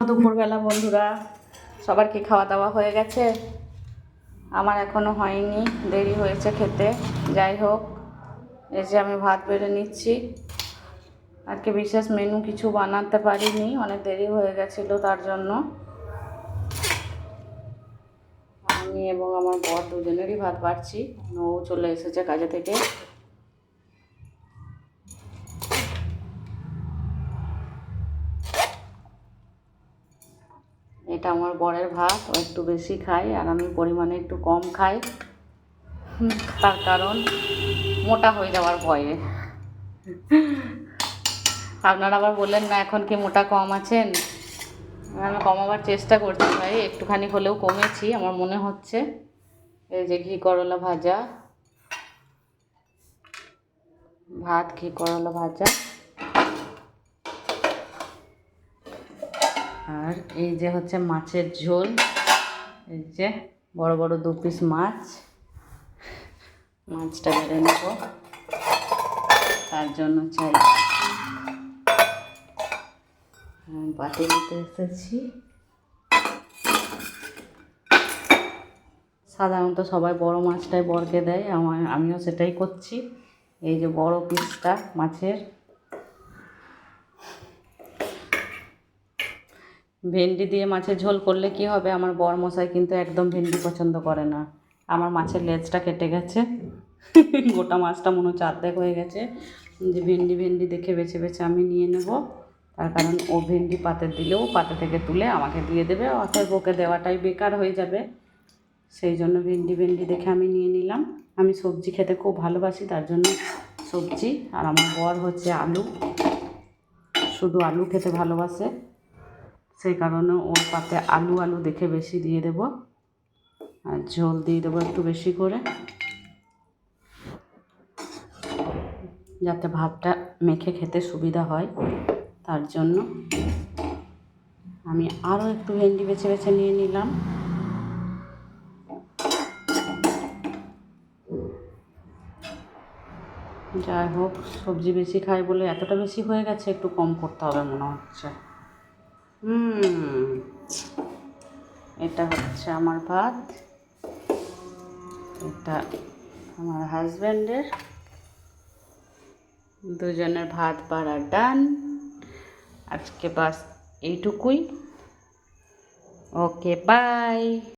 দুপুরবেলা বন্ধুরা, সবার কি খাওয়া দাওয়া হয়ে গেছে? আমার এখনো হয়নি, দেরি হয়েছে খেতে। যাই হোক, এই যে আমি ভাত বেড়ে নিচ্ছি। আজকে বিশেষ মেনু কিছু বানাতে পারিনি, অনেক দেরি হয়ে গেছিল, তার জন্য আমি এবং আমার বর দুজনেরই ভাত বাড়ছি। ও চলে এসেছে কাজে থেকে। এটা আমার বরের ভাত, ও একটু বেশি খায় আর আমি পরিমাণে একটু কম খাই, তার কারণ মোটা হয়ে যাওয়ার ভয়ে। আপনারা আবার বললেন না এখন কি মোটা কম আছেন? আমি কমাবার চেষ্টা করছি ভাই, একটুখানি হলেও কমেছি আমার মনে হচ্ছে। এই যে ঘি করলা ভাজা, ভাত, ঘি করলা ভাজা, আর এই যে হচ্ছে মাছের ঝোল। এই যে বড় বড় 2 পিস মাছ, মাছটা বেড়ে নেব, তার জন্য চাই বাটি নিতে এসেছি। সাধারণত সবাই বড় মাছটাই বরকে দেয়, আমিও সেটাই করছি। এই যে বড় পিসটা মাছের। ভেন্ডি দিয়ে মাছের ঝোল করলে কি হবে, আমার বর মশাই কিন্তু একদম ভেন্ডি পছন্দ করে না। আমার মাছের লেজটা কেটে গেছে, গোটা মাছটা মনে হচ্ছে অর্ধেক হয়ে গেছে। যে ভেন্ডি দেখে বেছে বেছে আমি নিয়ে নেব, তার কারণ ও ভেন্ডি পাতে দিলেও পাতে থেকে তুলে আমাকে দিয়ে দেবে, অতএব ওকে দেওয়াটাই বেকার হয়ে যাবে। সেই জন্য ভেন্ডি দেখে আমি নিয়ে নিলাম। আমি সবজি খেতে খুব ভালোবাসি, তার জন্য সবজি। আর আমার বর হচ্ছে আলু, শুধু আলু খেতে ভালোবাসে, সেই কারণে ওর পাতে আলু দেখে বেশি দিয়ে দেব, আর ঝোল দিয়ে দেবো একটু বেশি করে, যাতে ভাতটা মেখে খেতে সুবিধা হয়। তার জন্য আমি আরও একটু ভেন্ডি বেছে বেছে নিয়ে নিলাম। যাই হোক, সবজি বেশি খাই বলে এতটা বেশি হয়ে গেছে, একটু কম করতে হবে মনে হচ্ছে। এটা হচ্ছে আমার ভাত, এটা আমার হাজব্যান্ডের, দুজনের ভাত বাড়া ডান। আজকে বাস এইটুকুই। ওকে, বাই।